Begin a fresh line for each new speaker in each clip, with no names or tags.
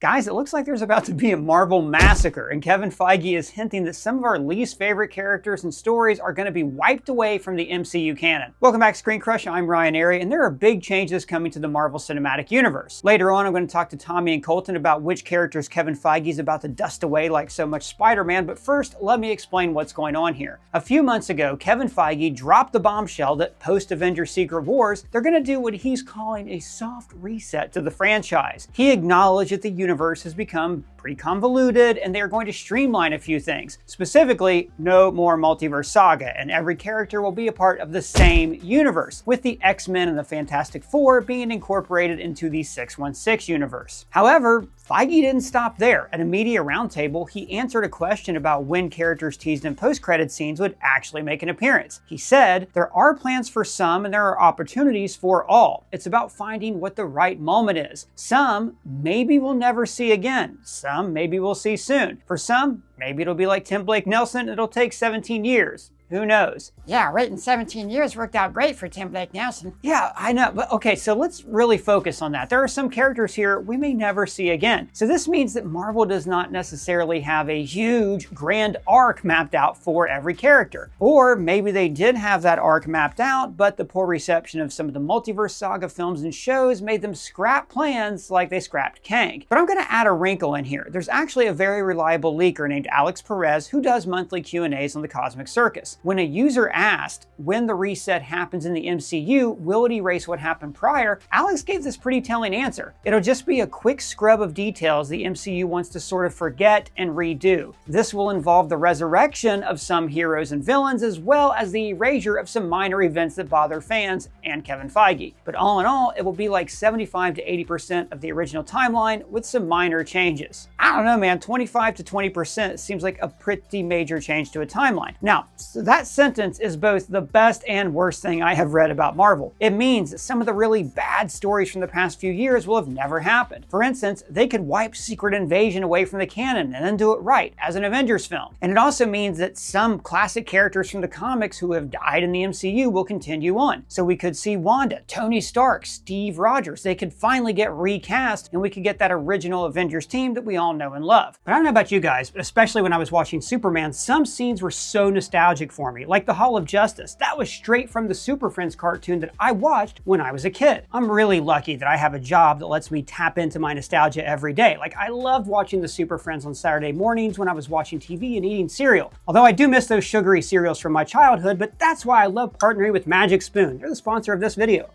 Guys, it looks like there's about to be a Marvel massacre, and Kevin Feige is hinting that some of our least favorite characters and stories are going to be wiped away from the MCU canon. Welcome back to ScreenCrush, I'm Ryan Airy, and there are big changes coming to the Marvel Cinematic Universe. Later on, I'm going to talk to Tommy and Colton about which characters Kevin Feige is about to dust away like so much Spider-Man, but first, let me explain what's going on here. A few months ago, Kevin Feige dropped the bombshell that post-Avengers Secret Wars, they're going to do what he's calling a soft reset to the franchise. He acknowledged that the universe has become pretty convoluted and they are going to streamline a few things. Specifically, no more multiverse saga, and every character will be a part of the same universe, with the X-Men and the Fantastic Four being incorporated into the 616 universe. However, Feige didn't stop there. At a media roundtable, he answered a question about when characters teased in post-credit scenes would actually make an appearance. He said, "There are plans for some and there are opportunities for all. It's about finding what the right moment is. Some maybe we'll never see again. Some maybe we'll see soon. For some, maybe it'll be like Tim Blake Nelson, it'll take 17 years. Who knows?"
Yeah, waiting 17 years worked out great for Tim Blake Nelson.
Yeah, I know, but okay, so let's really focus on that. There are some characters here we may never see again. So this means that Marvel does not necessarily have a huge grand arc mapped out for every character. Or maybe they did have that arc mapped out, but the poor reception of some of the multiverse saga films and shows made them scrap plans like they scrapped Kang. But I'm gonna add a wrinkle in here. There's actually a very reliable leaker named Alex Perez who does monthly Q&As on the Cosmic Circus. When a user asked when the reset happens in the MCU, will it erase what happened prior, Alex gave this pretty telling answer. It'll just be a quick scrub of details the MCU wants to sort of forget and redo. This will involve the resurrection of some heroes and villains, as well as the erasure of some minor events that bother fans and Kevin Feige. But all in all, it will be like 75 to 80% of the original timeline with some minor changes. I don't know, man, 25 to 20% seems like a pretty major change to a timeline. Now, so that sentence is both the best and worst thing I have read about Marvel. It means that some of the really bad stories from the past few years will have never happened. For instance, they could wipe Secret Invasion away from the canon and then do it right as an Avengers film. And it also means that some classic characters from the comics who have died in the MCU will continue on. So we could see Wanda, Tony Stark, Steve Rogers. They could finally get recast and we could get that original Avengers team that we all know and love. But I don't know about you guys, but especially when I was watching Superman, some scenes were so nostalgic for me, like the Hall of Justice. That was straight from the Super Friends cartoon that I watched when I was a kid. I'm really lucky that I have a job that lets me tap into my nostalgia every day. Like, I loved watching the Super Friends on Saturday mornings when I was watching TV and eating cereal. Although I do miss those sugary cereals from my childhood, but that's why I love partnering with Magic Spoon. They're the sponsor of this video.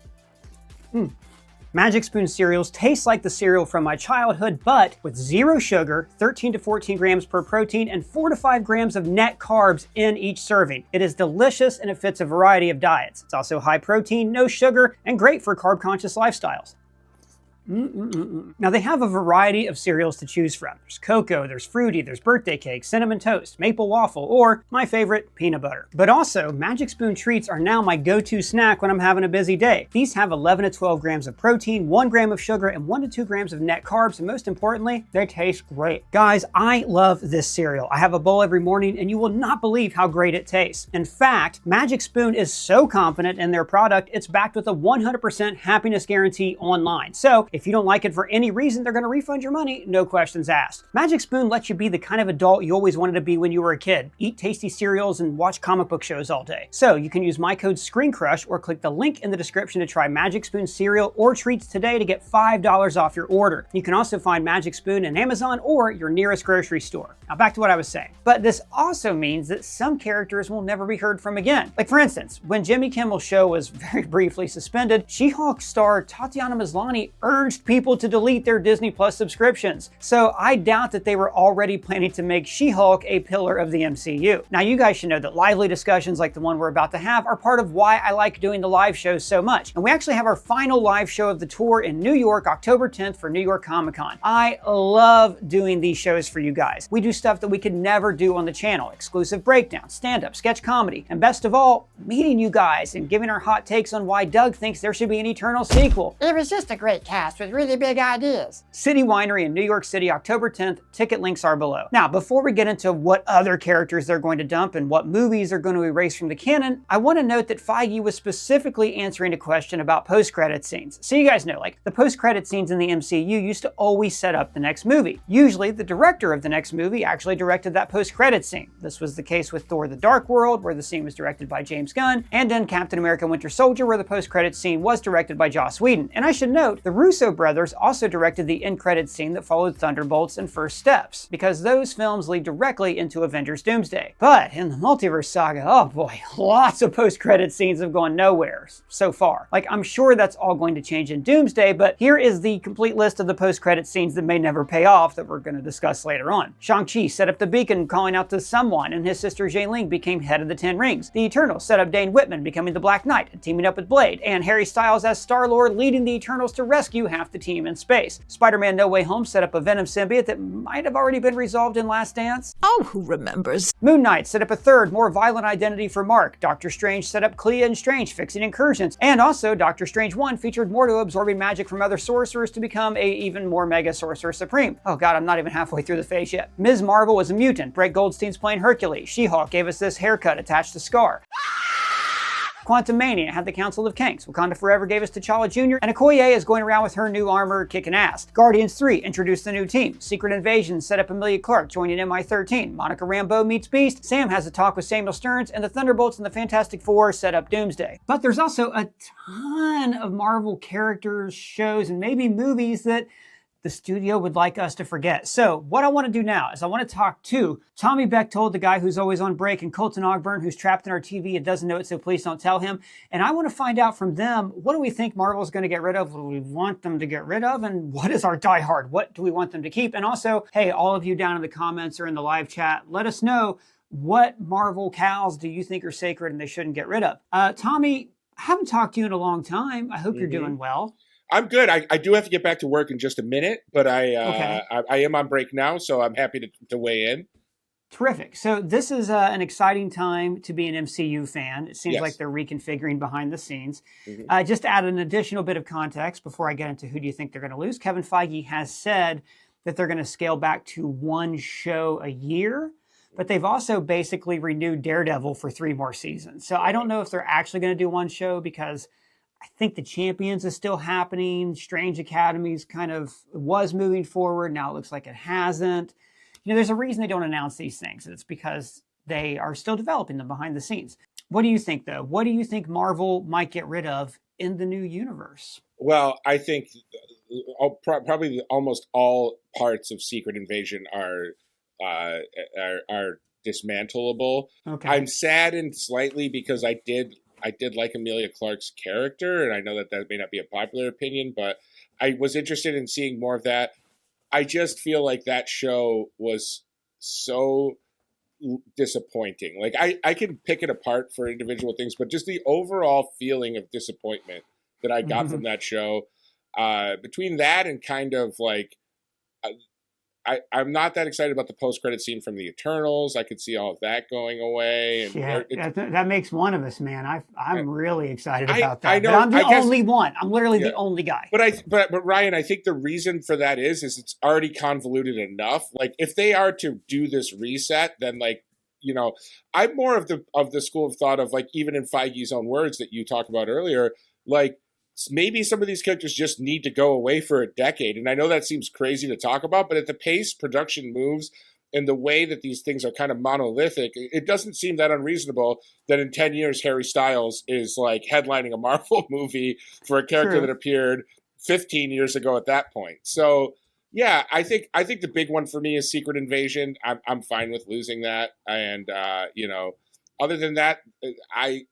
Magic Spoon cereals taste like the cereal from my childhood, but with 0 sugar, 13 to 14 grams per protein, and 4 to 5 grams of net carbs in each serving. It is delicious and it fits a variety of diets. It's also high protein, no sugar, and great for carb-conscious lifestyles. Now they have a variety of cereals to choose from. There's cocoa, there's fruity, there's birthday cake, cinnamon toast, maple waffle, or my favorite, peanut butter. But also, Magic Spoon treats are now my go-to snack when I'm having a busy day. These have 11 to 12 grams of protein, 1 gram of sugar, and 1 to 2 grams of net carbs, and most importantly, they taste great. Guys, I love this cereal. I have a bowl every morning, and you will not believe how great it tastes. In fact, Magic Spoon is so confident in their product, it's backed with a 100% happiness guarantee online. So, if you don't like it for any reason, they're going to refund your money, no questions asked. Magic Spoon lets you be the kind of adult you always wanted to be when you were a kid. Eat tasty cereals and watch comic book shows all day. So you can use my code ScreenCrush or click the link in the description to try Magic Spoon cereal or treats today to get $5 off your order. You can also find Magic Spoon in Amazon or your nearest grocery store. Now back to what I was saying. But this also means that some characters will never be heard from again. Like for instance, when Jimmy Kimmel's show was very briefly suspended, She-Hulk star Tatiana Maslany urged people to delete their Disney Plus subscriptions. So I doubt that they were already planning to make She-Hulk a pillar of the MCU. Now you guys should know that lively discussions like the one we're about to have are part of why I like doing the live shows so much. And we actually have our final live show of the tour in New York, October 10th for New York Comic Con. I love doing these shows for you guys. We do stuff that we could never do on the channel. Exclusive breakdowns, stand-up, sketch comedy, and best of all, meeting you guys and giving our hot takes on why Doug thinks there should be an Eternal sequel.
It was just a great cast. cast with really big ideas.
City Winery in New York City, October 10th. Ticket links are below. Now, before we get into what other characters they're going to dump and what movies are going to erase from the canon, I want to note that Feige was specifically answering a question about post-credit scenes. So you guys know, like, the post-credit scenes in the MCU used to always set up the next movie. Usually, the director of the next movie actually directed that post-credit scene. This was the case with Thor: The Dark World, where the scene was directed by James Gunn, and in Captain America: Winter Soldier, where the post-credit scene was directed by Joss Whedon. And I should note, the Russo brothers also directed the end credit scene that followed Thunderbolts and First Steps, because those films lead directly into Avengers Doomsday. But in the multiverse saga, oh boy, lots of post-credit scenes have gone nowhere so far. Like, I'm sure that's all going to change in Doomsday, but here is the complete list of the post-credit scenes that may never pay off that we're going to discuss later on. Shang-Chi set up the beacon calling out to someone, and his sister Ling became head of the Ten Rings. The Eternals set up Dane Whitman becoming the Black Knight and teaming up with Blade, and Harry Styles as Star-Lord leading the Eternals to rescue half the team in space. Spider-Man No Way Home set up a Venom symbiote that might have already been resolved in Last Dance.
Oh, who remembers?
Moon Knight set up a third, more violent identity for Mark. Doctor Strange set up Clea and Strange fixing incursions. And also, Doctor Strange 1 featured Mordo absorbing magic from other sorcerers to become a even more mega sorcerer supreme. Oh god, I'm not even halfway through the phase yet. Ms. Marvel was a mutant. Brett Goldstein's playing Hercules. She-Hulk gave us this haircut attached to Scar. Quantumania had the Council of Kanks. Wakanda Forever gave us T'Challa Jr., and Okoye is going around with her new armor kicking ass. Guardians 3 introduced the new team. Secret Invasion set up Emilia Clarke joining MI-13. Monica Rambeau meets Beast. Sam has a talk with Samuel Stearns, and the Thunderbolts and the Fantastic Four set up Doomsday. But there's also a ton of Marvel characters, shows, and maybe movies that the studio would like us to forget. So what I want to do now is I want to talk to Tommy Bechtold, the guy who's always on break, and Colton Ogburn, who's trapped in our TV and doesn't know it, so please don't tell him. And I want to find out from them, what do we think Marvel's going to get rid of? What do we want them to get rid of? And what is our diehard? What do we want them to keep? And also, hey, all of you down in the comments or in the live chat, let us know, what Marvel cows do you think are sacred and they shouldn't get rid of? Tommy, I haven't talked to you in a long time. I hope you're doing well.
I'm good. I do have to get back to work in just a minute, but I am on break now, so I'm happy to weigh in.
Terrific. So this is an exciting time to be an MCU fan. It seems like they're reconfiguring behind the scenes. Just to add an additional bit of context before I get into who do you think they're going to lose, Kevin Feige has said that they're going to scale back to one show a year, but they've also basically renewed Daredevil for 3 more seasons. So I don't know if they're actually going to do one show, because I think the Champions is still happening. Strange Academies kind of was moving forward. Now it looks like it hasn't. You know, there's a reason they don't announce these things. It's because they are still developing them behind the scenes. What do you think, though? What do you think Marvel might get rid of in the new universe?
Well, I think probably almost all parts of Secret Invasion are dismantleable. Okay. I'm saddened slightly because I did like Emilia Clarke's character, and I know that may not be a popular opinion, but I was interested in seeing more of that. I just feel like that show was so disappointing. Like, I can pick it apart for individual things, but just the overall feeling of disappointment that I got from that show, between that and kind of like, I'm not that excited about the post-credit scene from the Eternals. I could see all of that going away. And
that makes one of us, man. I'm really excited about that.
I know,
but I'm the only one. I'm literally the only guy.
But Ryan, I think the reason for that is it's already convoluted enough. Like, if they are to do this reset, then, like, you know, I'm more of the school of thought of, like, even in Feige's own words that you talked about earlier, like, maybe some of these characters just need to go away for a decade. And I know that seems crazy to talk about, but at the pace production moves and the way that these things are kind of monolithic, it doesn't seem that unreasonable that in 10 years, Harry Styles is like headlining a Marvel movie for a character that appeared 15 years ago at that point. So yeah, I think the big one for me is Secret Invasion. I'm fine with losing that. And, you know, other than that, I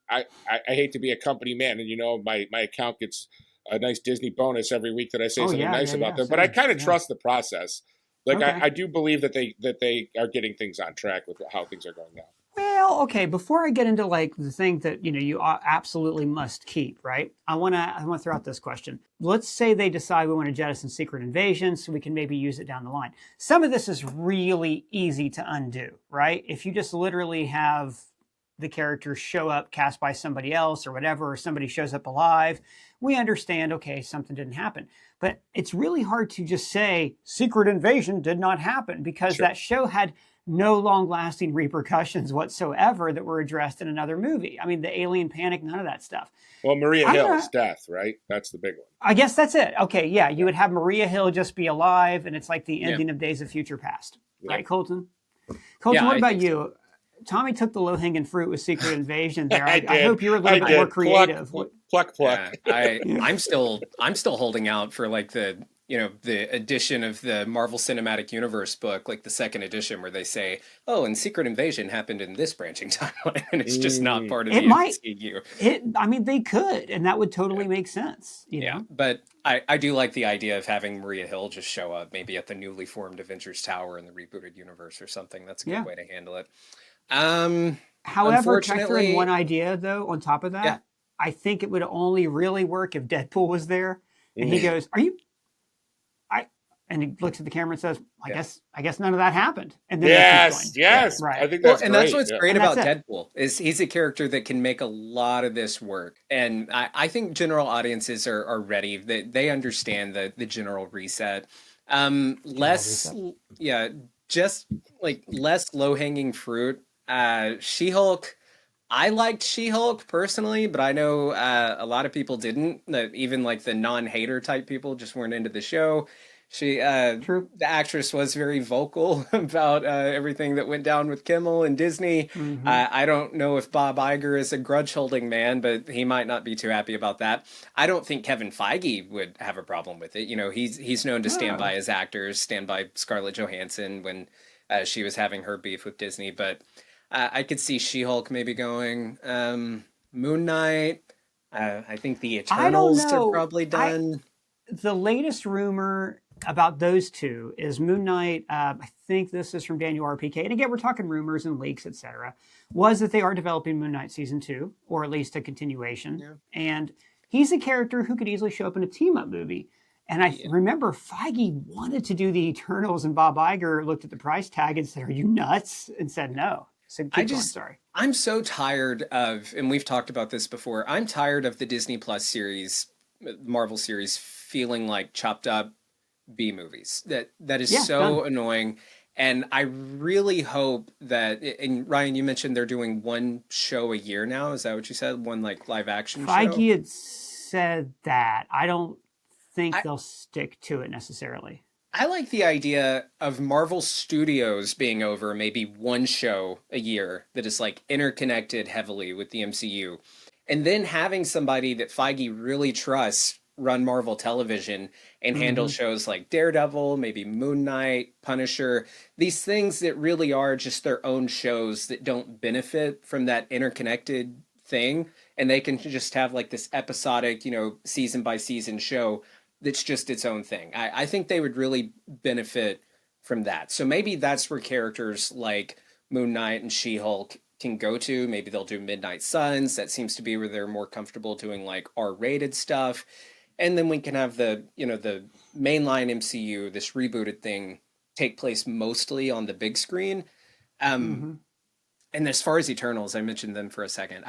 hate to be a company man, and, you know, my account gets a nice Disney bonus every week that I say something nice about them. But I kind of trust the process. Like, I do believe that they are getting things on track with how things are going now.
Well, okay. Before I get into like the thing that, you know, you absolutely must keep, right? I want to throw out this question. Let's say they decide we want to jettison Secret Invasion, so we can maybe use it down the line. Some of this is really easy to undo, right? If you just literally have the characters show up cast by somebody else or whatever, or somebody shows up alive, we understand, okay, something didn't happen. But it's really hard to just say Secret Invasion did not happen, because that show had no long-lasting repercussions whatsoever that were addressed in another movie. I mean, the alien panic, none of that stuff.
Well, Maria Hill's death, right? That's the big one.
I guess that's it. Okay, yeah, you would have Maria Hill just be alive, and it's like the ending of Days of Future Past. Right, Colton? Colton, what about you? Tommy took the low-hanging fruit with Secret Invasion there. I hope you're a little bit more creative.
Pluck.
I'm still holding out for like the edition of the Marvel Cinematic Universe book, like the second edition, where they say, "Oh, and Secret Invasion happened in this branching timeline," and it's just not part of the MCU.
I mean, they could, and that would totally make sense. You know?
But I do like the idea of having Maria Hill just show up, maybe at the newly formed Avengers Tower in the rebooted universe or something. That's a good way to handle it.
However, factoring one idea though, on top of that, I think it would only really work if Deadpool was there, and he goes, "Are you?" And he looks at the camera and says, I guess none of that happened. And then
yes.
Right.
I think that's great.
And that's what's great about Deadpool, is he's a character that can make a lot of this work. And I think general audiences are ready. They understand the general reset. Just like less low-hanging fruit. She-Hulk, I liked She-Hulk personally, but I know a lot of people didn't. Even like the non-hater type people just weren't into the show. The actress was very vocal about everything that went down with Kimmel and Disney. Mm-hmm. I don't know if Bob Iger is a grudge-holding man, but he might not be too happy about that. I don't think Kevin Feige would have a problem with it. You know, he's known to stand by his actors, stand by Scarlett Johansson when she was having her beef with Disney. But I could see She-Hulk maybe going. Moon Knight. I think the Eternals are probably done.
The latest rumor about those two is Moon Knight, I think this is from Daniel RPK, and again, we're talking rumors and leaks, etc., was that they are developing Moon Knight Season 2, or at least a continuation. Yeah. And he's a character who could easily show up in a team-up movie. And I remember Feige wanted to do the Eternals, and Bob Iger looked at the price tag and said, "Are you nuts?" and said no. So sorry.
I'm so tired of, and we've talked about this before, I'm tired of the Disney Plus series, Marvel series, feeling like chopped up B movies. That is so annoying. And I really hope that, and Ryan, you mentioned they're doing one show a year now. Is that what you said? One like live action show?
Feige had said that. I don't think they'll stick to it necessarily.
I like the idea of Marvel Studios being over maybe one show a year that is like interconnected heavily with the MCU. And then having somebody that Feige really trusts run Marvel Television and handle shows like Daredevil, maybe Moon Knight, Punisher, these things that really are just their own shows that don't benefit from that interconnected thing. And they can just have like this episodic, season by season show that's just its own thing. I think they would really benefit from that. So maybe that's where characters like Moon Knight and She-Hulk can go to. Maybe they'll do Midnight Suns. That seems to be where they're more comfortable doing like R-rated stuff. And then we can have the mainline MCU, this rebooted thing, take place mostly on the big screen. And as far as Eternals, I mentioned them for a second.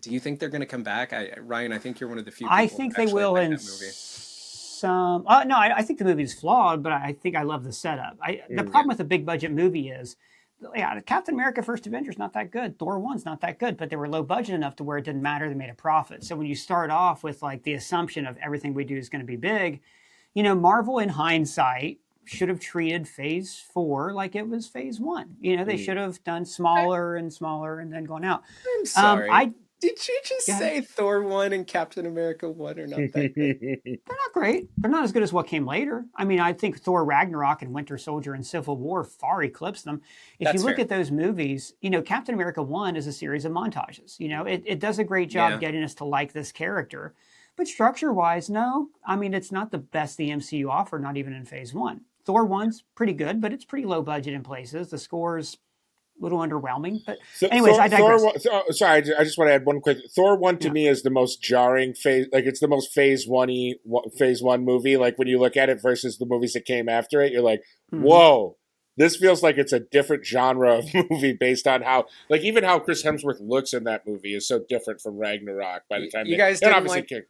Do you think they're going to come back? Ryan, I think you're one of the few people
I think they will in some... no, I think the movie's flawed, but I think I love the setup. The problem with a big budget movie is, Captain America First Avenger's not that good. Thor 1's not that good, but they were low budget enough to where it didn't matter. They made a profit. So when you start off with like the assumption of everything we do is going to be big, Marvel in hindsight should have treated Phase 4 like it was Phase 1. They should have done smaller and smaller and then gone out.
I'm sorry. Did you just say Thor 1 and Captain America 1 are not that good?
They're not great. They're not as good as what came later. I mean, I think Thor Ragnarok and Winter Soldier and Civil War far eclipsed them. If you look at those movies, Captain America 1 is a series of montages. It does a great job getting us to like this character. But structure-wise, no. I mean, it's not the best the MCU offered, not even in Phase 1. Thor 1's pretty good, but it's pretty low budget in places. The score's a little underwhelming, but anyways, I digress.
Sorry, I just want to add one quick. Thor 1 to me is the most jarring phase. Like it's the most Phase 1 movie. Like when you look at it versus the movies that came after it, you're like, whoa, This feels like it's a different genre of movie based on how, like, even how Chris Hemsworth looks in that movie is so different from Ragnarok. By the time
you guys didn't
obviously
like,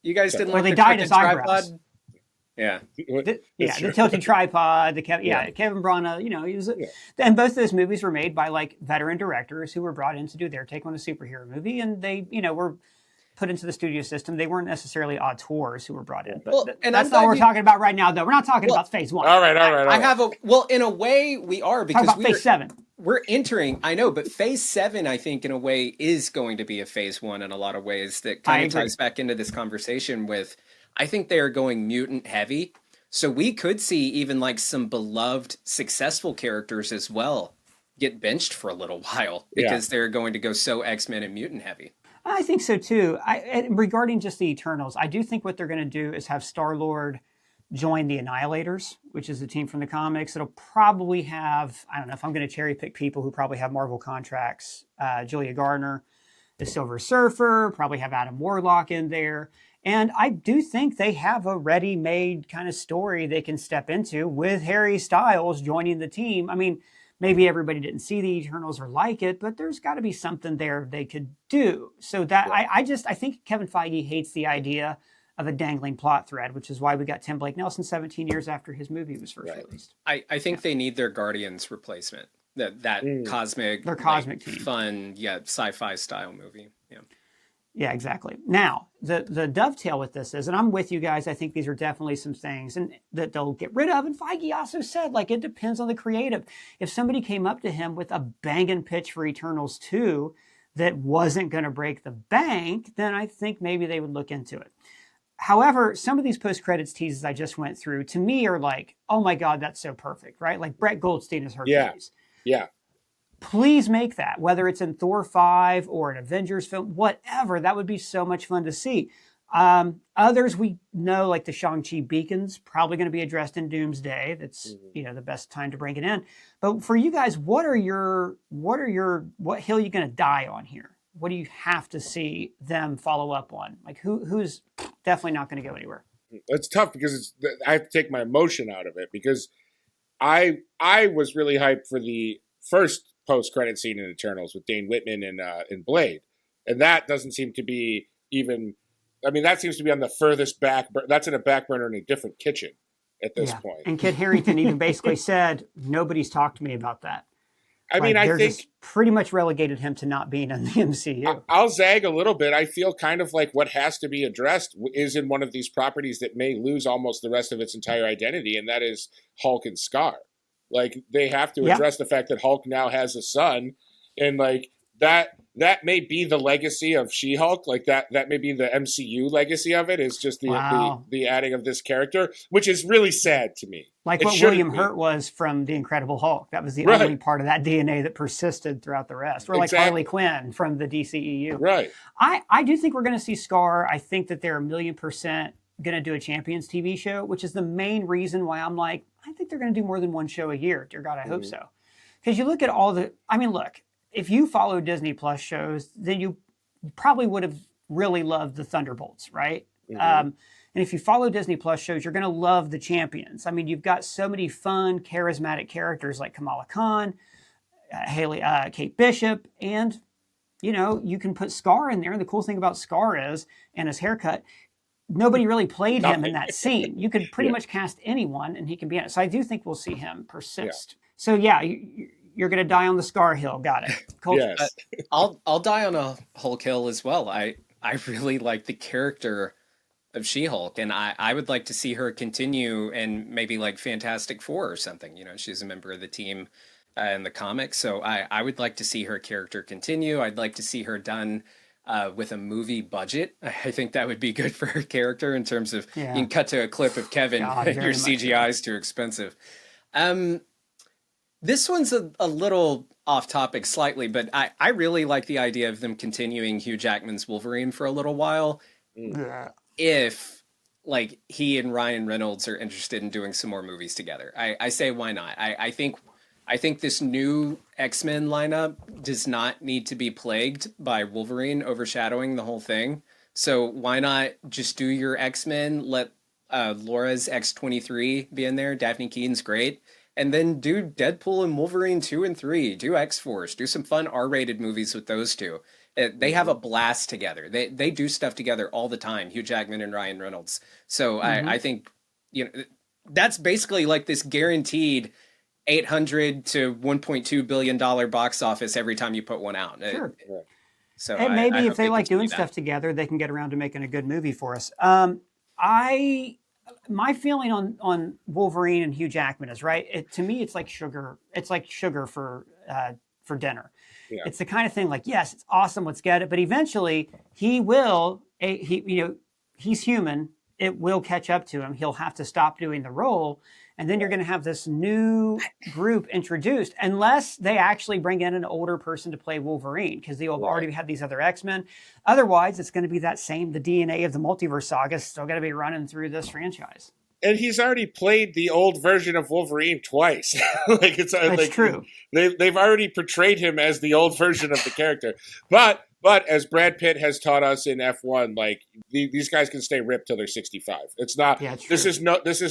you guys didn't
Well,
like
they
the
dyed his
tilted
eyebrows.
tripod? Yeah.
The tilted tripod. Kevin Branagh. You know, he was. And both of those movies were made by like veteran directors who were brought in to do their take on a superhero movie, and they, you know, were put into the studio system. They weren't necessarily auteurs who were brought in. But
Well, and
that's not what we're talking about right now, though. We're not talking about Phase 1.
All right.
I have a in a way we are, because
Talk about Phase 7.
We're entering, I know, but Phase 7, I think, in a way, is going to be a Phase 1 in a lot of ways. That kind of ties back into this conversation with, I think they are going mutant heavy. So we could see even like some beloved, successful characters as well get benched for a little while because they're going to go so X-Men and mutant heavy.
I think so too. Regarding just the Eternals, I do think what they're going to do is have Star-Lord join the Annihilators, which is a team from the comics. It'll probably have, I don't know if I'm going to cherry pick people who probably have Marvel contracts, Julia Gardner, the Silver Surfer, probably have Adam Warlock in there. And I do think they have a ready-made kind of story they can step into with Harry Styles joining the team. I mean, maybe everybody didn't see the Eternals or like it, but there's got to be something there they could do. So that I think Kevin Feige hates the idea of a dangling plot thread, which is why we got Tim Blake Nelson 17 years after his movie was first released.
I think they need their Guardians replacement. That cosmic,
their cosmic team.
Fun, sci-fi style movie. Yeah.
Yeah, exactly. Now, the dovetail with this is, and I'm with you guys, I think these are definitely some things and that they'll get rid of. And Feige also said, like, it depends on the creative. If somebody came up to him with a banging pitch for Eternals 2 that wasn't going to break the bank, then I think maybe they would look into it. However, some of these post-credits teases I just went through, to me, are like, oh my God, that's so perfect, right? Like Brett Goldstein is Hercules.
Yeah.
Please make that, whether it's in Thor 5 or an Avengers film, whatever. That would be so much fun to see. Others we know, like the Shang-Chi beacons, probably going to be addressed in Doomsday. That's the best time to bring it in. But for you guys, what hill are you going to die on here? What do you have to see them follow up on? Like who's definitely not going to go anywhere?
It's tough because I have to take my emotion out of it, because I was really hyped for the first post-credit scene in Eternals with Dane Whitman and Blade, and that doesn't seem to be even. I mean, that seems to be on the furthest back. That's in a back burner in a different kitchen at this point.
And Kit Harington even basically said, "Nobody's talked to me about that."
I mean, I think
just pretty much relegated him to not being in the MCU.
I'll zag a little bit. I feel kind of like what has to be addressed is in one of these properties that may lose almost the rest of its entire identity, and that is Hulk and Scar. Like, they have to address the fact that Hulk now has a son, and like that may be the legacy of She-Hulk. Like that may be the MCU legacy of it, is just the adding of this character, which is really sad to me.
Like what William Hurt was from The Incredible Hulk. That was the only part of that DNA that persisted throughout the rest. Or like Harley Quinn from the DCEU.
Right.
I do think we're going to see Scar. I think that they're 1,000,000% going to do a Champions TV show, which is the main reason why I'm like, I think they're going to do more than one show a year. Dear God, I hope so. Because you look at look, if you follow Disney Plus shows, then you probably would have really loved the Thunderbolts, right? And if you follow Disney Plus shows, you're going to love the Champions. I mean, you've got so many fun, charismatic characters like Kamala Khan, Kate Bishop, and, you can put Scar in there. And the cool thing about Scar is, and his haircut, nobody really played him in that scene. You could pretty much cast anyone and he can be in it. So I do think we'll see him persist. So you're going to die on the Scar hill. Got it. Cool.
Yes.
I'll die on a Hulk hill as well. I really like the character of She-Hulk, and I would like to see her continue in maybe like Fantastic Four or something. She's a member of the team in the comics, so I would like to see her character continue. I'd like to see her done with a movie budget. I think that would be good for her character in terms of you can cut to a clip of Kevin, your CGI is too expensive. This one's a little off topic slightly, but I really like the idea of them continuing Hugh Jackman's Wolverine for a little while. If like he and Ryan Reynolds are interested in doing some more movies together. I say, why not? I think this new X-Men lineup does not need to be plagued by Wolverine overshadowing the whole thing. So why not just do your X-Men, let Laura's X-23 be in there. Daphne Keene's great. And then do Deadpool and Wolverine 2 and 3, do X-Force, do some fun R-rated movies with those two. They have a blast together. They do stuff together all the time, Hugh Jackman and Ryan Reynolds. So I think, that's basically like this guaranteed $800 to $1.2 billion box office every time you put one out.
Sure.
So
and maybe if they like doing
that.
stuff together, they can get around to making a good movie for us. My feeling on Wolverine and Hugh Jackman is to me, it's like sugar. It's like sugar for dinner. Yeah. It's the kind of thing like, yes, it's awesome. Let's get it. But eventually he's human. It will catch up to him. He'll have to stop doing the role. And then you're going to have this new group introduced, unless they actually bring in an older person to play Wolverine, because they'll already have these other X-Men. Otherwise, it's going to be the DNA of the multiverse saga is still going to be running through this franchise.
And he's already played the old version of Wolverine twice. That's
true.
They've already portrayed him as the old version of the character. But as Brad Pitt has taught us in F1, like these guys can stay ripped till they're 65. It's not. Yeah, this is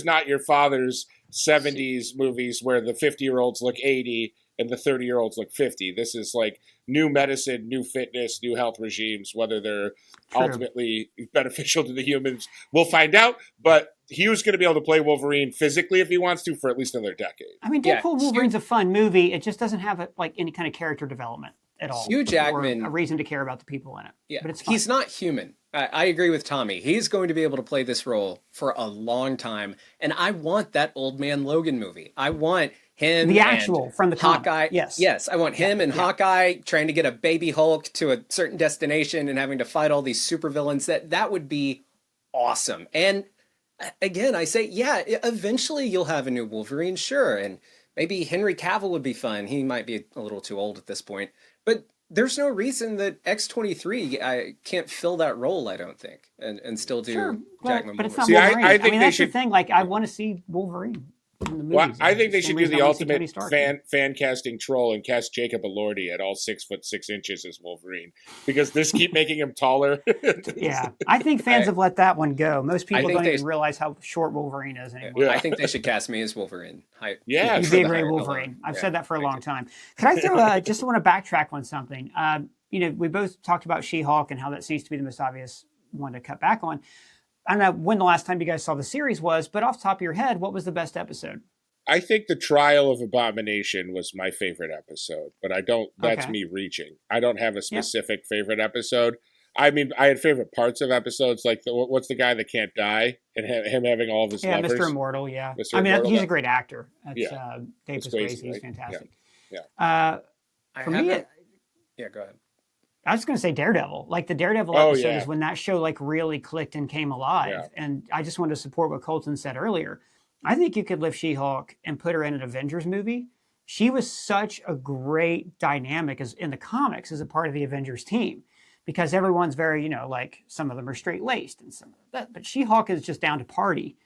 not your father's 70s movies where the 50-year-olds look 80 and the 30-year-olds look 50. This is like new medicine, new fitness, new health regimes. Whether they're ultimately beneficial to the humans, we'll find out. But Hugh's going to be able to play Wolverine physically if he wants to for at least another decade.
I mean, Deadpool Wolverine's a fun movie. It just doesn't have any kind of character development at all.
Hugh Jackman,
or a reason to care about the people in it.
Yeah,
but it's fun.
He's not human. I agree with Tommy. He's going to be able to play this role for a long time, and I want that Old Man Logan movie. I want him,
the actual from the
Hawkeye.
Comic.
Yes. I want him and Hawkeye trying to get a baby Hulk to a certain destination and having to fight all these supervillains. That would be awesome. And again, I say, eventually you'll have a new Wolverine, sure, and maybe Henry Cavill would be fun. He might be a little too old at this point, but there's no reason that X-23 can't fill that role, I don't think, and still do Jackman.
But it's not Wolverine. I think that's the thing. Like, I want to see Wolverine in the movies.
Well, I think they should do the ultimate fan casting troll and cast Jacob Elordi at all 6'6" as Wolverine, because this keep making him taller.
Yeah, I think fans have let that one go. Most people don't even realize how short Wolverine is anymore.
Yeah. I think they should cast me as Wolverine.
You'd be a great Wolverine. I've said that for a long time. Could I throw just want to backtrack on something? We both talked about She-Hulk and how that seems to be the most obvious one to cut back on. I don't know when the last time you guys saw the series was, but off the top of your head, what was the best episode?
I think the Trial of Abomination was my favorite episode, but that's me reaching. I don't have a specific favorite episode. I mean, I had favorite parts of episodes, like what's the guy that can't die, and him having all of his lovers.
Mr. Immortal,
Mr.
I mean,
Immortal,
he's a great actor. Dave
Swayze,
he's fantastic.
Yeah.
For me,
go ahead.
I was going to say Daredevil. Like the Daredevil episode is when that show like really clicked and came alive. Yeah. And I just wanted to support what Colton said earlier. I think you could lift She-Hulk and put her in an Avengers movie. She was such a great dynamic in the comics as a part of the Avengers team, because everyone's very, like some of them are straight-laced and some of that. But She-Hulk is just down to party.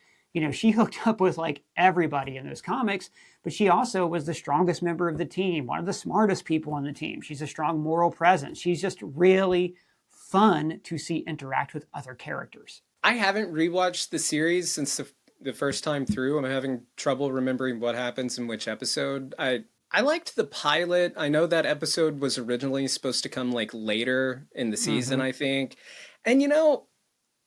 She hooked up with like everybody in those comics, but she also was the strongest member of the team, one of the smartest people on the team. She's a strong moral presence. She's just really fun to see interact with other characters.
I haven't rewatched the series since the first time through. I'm having trouble remembering what happens in which episode. I liked the pilot. I know that episode was originally supposed to come like later in the season, I think. And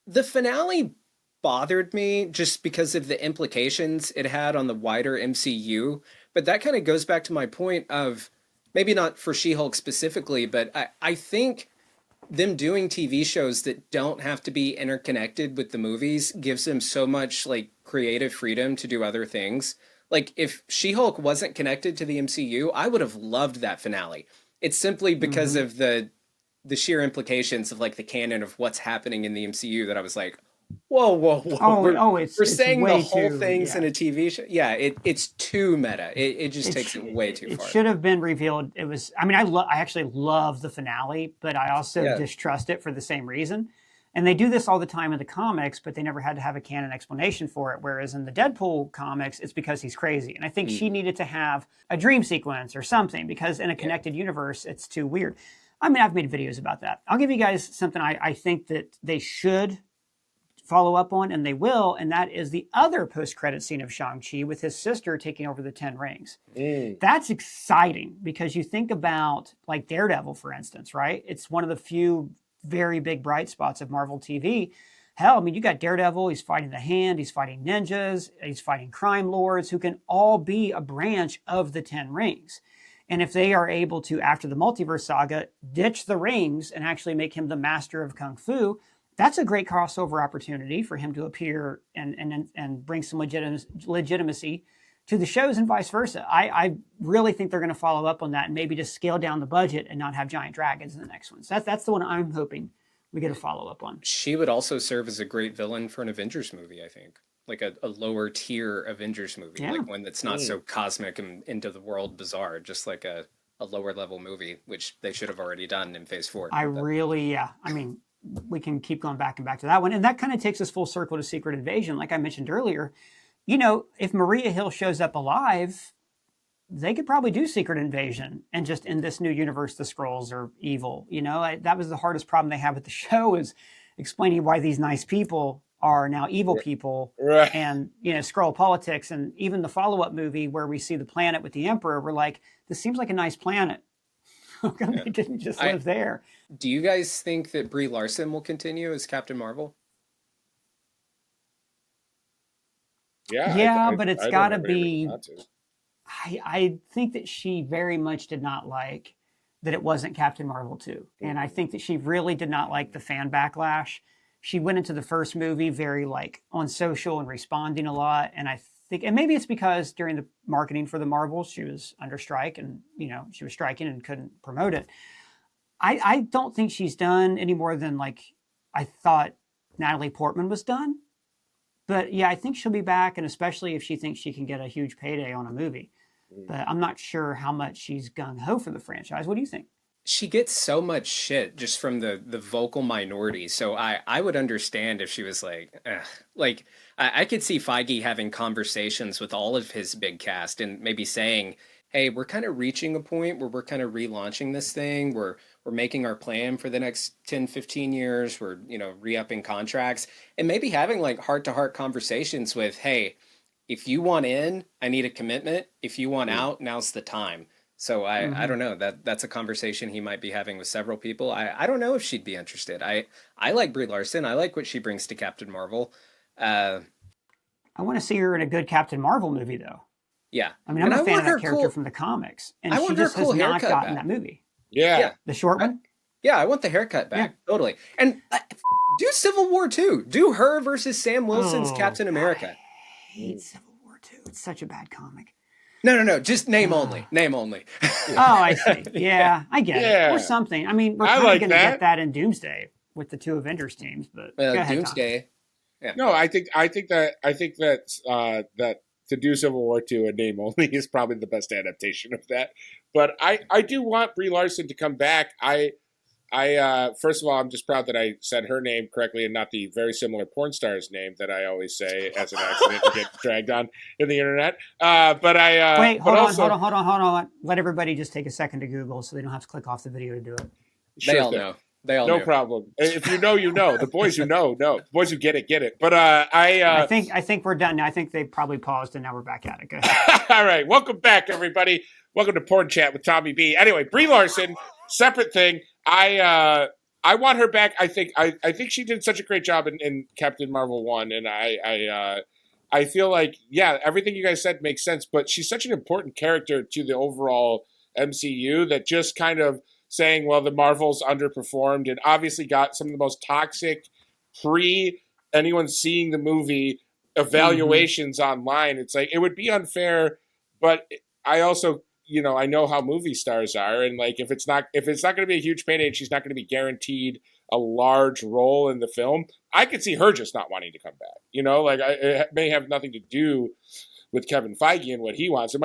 the finale bothered me just because of the implications it had on the wider MCU. But that kind of goes back to my point of, maybe not for She-Hulk specifically, but I think them doing TV shows that don't have to be interconnected with the movies gives them so much like creative freedom to do other things. Like if She-Hulk wasn't connected to the MCU, I would have loved that finale. It's simply because of the sheer implications of like the canon of what's happening in the MCU that I was like, whoa. We're saying the whole thing's in a TV show. Yeah, it's too meta. It just takes it way too far.
It should have been revealed. It was, I mean, I actually love the finale, but I also distrust it for the same reason. And they do this all the time in the comics, but they never had to have a canon explanation for it. Whereas in the Deadpool comics, it's because he's crazy. And I think she needed to have a dream sequence or something, because in a connected universe, it's too weird. I mean, I've made videos about that. I'll give you guys something I think that they should follow up on, and they will, and that is the other post-credit scene of Shang-Chi with his sister taking over the Ten Rings. That's exciting because you think about like Daredevil, for instance, right? It's one of the few very big bright spots of Marvel TV. Hell, I mean, you got Daredevil, he's fighting the Hand, he's fighting ninjas, he's fighting crime lords who can all be a branch of the Ten Rings. And if they are able to, after the multiverse saga, ditch the rings and actually make him the master of Kung Fu, that's a great crossover opportunity for him to appear and bring some legitimacy to the shows and vice versa. I really think they're going to follow up on that and maybe just scale down the budget and not have giant dragons in the next one. So that's the one I'm hoping we get a follow-up on.
She would also serve as a great villain for an Avengers movie, I think. Like a lower tier Avengers movie, like one that's not so cosmic and into the world bizarre, just like a lower level movie, which they should have already done in Phase 4.
I mean, we can keep going back and back to that one. And that kind of takes us full circle to Secret Invasion. Like I mentioned earlier, you know, if Maria Hill shows up alive, they could probably do Secret Invasion and just in this new universe, the Skrulls are evil. You know, that was the hardest problem they had with the show, is explaining why these nice people are now evil people, and, you know, Skrull politics. And even the follow-up movie where we see the planet with the Emperor, we're like, this seems like a nice planet. They didn't just live there.
Do you guys think that Brie Larson will continue as Captain Marvel?
Yeah, but it's got to be. I think that she very much did not like that it wasn't Captain Marvel 2. And I think that she really did not like the fan backlash. She went into the first movie very like on social and responding a lot. And I think, and maybe it's because during the marketing for the Marvels, she was under strike and, you know, she was striking and couldn't promote it. I don't think she's done any more than like I thought Natalie Portman was done. But yeah, I think she'll be back, and especially if she thinks she can get a huge payday on a movie. But I'm not sure how much she's gung-ho for the franchise. What do you think?
She gets so much shit just from the vocal minority. So I would understand if she was like, ugh. Like, I could see Feige having conversations with all of his big cast and maybe saying, hey, we're kind of reaching a point where we're kind of relaunching this thing. We're making our plan for the next 10, 15 years. We're, you know, re-upping contracts and maybe having like heart-to-heart conversations with, hey, if you want in, I need a commitment. If you want out, now's the time. So I don't know, that's a conversation he might be having with several people. I don't know if she'd be interested. I like Brie Larson. I like what she brings to Captain Marvel.
I want to see her in a good Captain Marvel movie, though.
Yeah.
I mean, I'm a fan of that character from the comics. And she just has not gotten that movie.
Yeah.
The short one?
Yeah, I want the haircut back. Totally. And do Civil War 2. Do her versus Sam Wilson's Captain America.
I hate Civil War 2. It's such a bad comic.
No. Just name only. Name only.
Oh, I see. Yeah, I get it. Or something. I mean, we're kind of going to get that in Doomsday with the two Avengers teams, but go ahead,
Doomsday.
Yeah. No, I think that to do Civil War 2 and name only is probably the best adaptation of that. But I do want Brie Larson to come back. I first of all, I'm just proud that I said her name correctly and not the very similar porn star's name that I always say as an accident and get dragged on in the internet.
Wait, hold on. Let everybody just take a second to Google so they don't have to click off the video to do it.
They all know.
No problem. If you know, you know. The boys who know. The boys who get it. But I
think we're done now. I think they probably paused and now we're back at it. Go ahead.
All right. Welcome back, everybody. Welcome to Porn Chat with Tommy B. Anyway, Brie Larson, separate thing. I want her back. I think she did such a great job in Captain Marvel 1, and I feel like, yeah, everything you guys said makes sense, but she's such an important character to the overall MCU that just kind of saying, well, the Marvels underperformed and obviously got some of the most toxic anyone seeing the movie evaluations online. It's like, it would be unfair, but I also, you know, I know how movie stars are, and like if it's not going to be a huge payday and she's not going to be guaranteed a large role in the film, I could see her just not wanting to come back. You know, like it may have nothing to do with Kevin Feige and what he wants.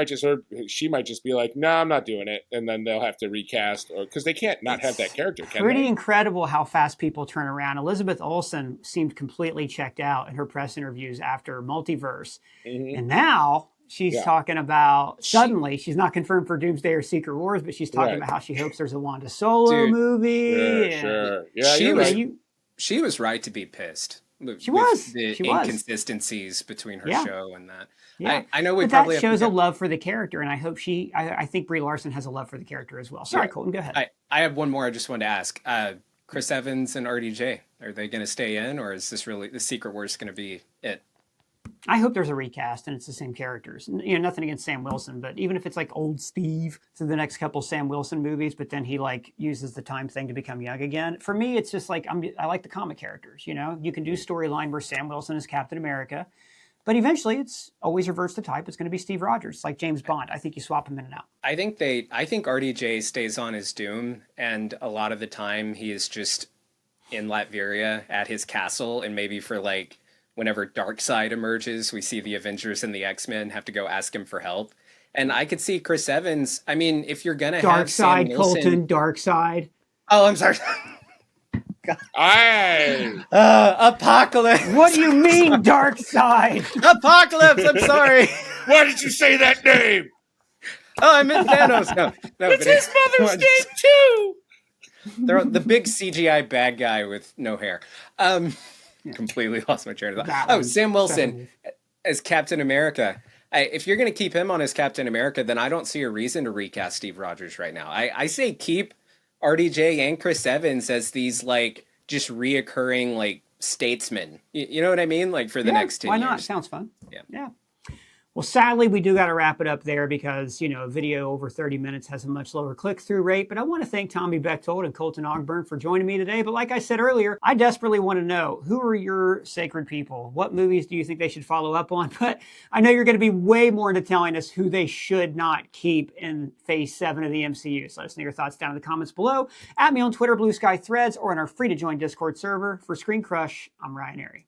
She might just be like, no, I'm not doing it, and then they'll have to recast, or because they can't not have that character.
Pretty incredible how fast people turn around. Elizabeth Olsen seemed completely checked out in her press interviews after Multiverse, and now she's talking about, suddenly, she's not confirmed for Doomsday or Secret Wars, but she's talking about how she hopes there's a Wanda Solo movie.
She was right to be pissed.
She
with
was.
the
She was.
inconsistencies between her
Yeah.
show and that.
Yeah.
I know we
But
probably
that
have
shows
to
a love for the character, and I hope I think Brie Larson has a love for the character as well. Sorry,
Yeah.
Colton, go ahead.
I have one more I just wanted to ask. Chris Evans and RDJ, are they going to stay in, or is this really the Secret Wars going to be it?
I hope there's a recast and it's the same characters. Nothing against Sam Wilson, but even if it's like old Steve through the next couple Sam Wilson movies, but then he like uses the time thing to become young again. For me, it's just like I like the comic characters. You can do storyline where Sam Wilson is Captain America, but eventually it's always reverts to type. It's going to be Steve Rogers, like James Bond. I think you swap him in and out.
I think RDJ stays on his doom, and a lot of the time he is just in Latveria at his castle, and maybe for like whenever Darkseid emerges, we see the Avengers and the X-Men have to go ask him for help. And I could see Chris Evans. I mean, if you're gonna have Sam
Darkseid,
Wilson,
Colton, Darkseid.
oh, I'm sorry. Apocalypse.
What do you mean, Darkseid?
Apocalypse. I'm sorry.
Why did you say that name?
Oh, I meant Thanos. No,
It's
but
his mother's name too.
They're the big CGI bad guy with no hair. Completely lost my train of thought. Oh, Sam Wilson as Captain America. If you're going to keep him on as Captain America, then I don't see a reason to recast Steve Rogers right now. I say keep RDJ and Chris Evans as these like just reoccurring like statesmen. You know what I mean? Like for the next 10
why
years.
not? Sounds fun.
Yeah.
Well, sadly, we do got to wrap it up there because, a video over 30 minutes has a much lower click-through rate. But I want to thank Tommy Bechtold and Colton Ogburn for joining me today. But like I said earlier, I desperately want to know, who are your sacred people? What movies do you think they should follow up on? But I know you're going to be way more into telling us who they should not keep in Phase 7 of the MCU. So let us know your thoughts down in the comments below. At me on Twitter, Blue Sky Threads, or in our free-to-join Discord server. For Screen Crush, I'm Ryan Airy.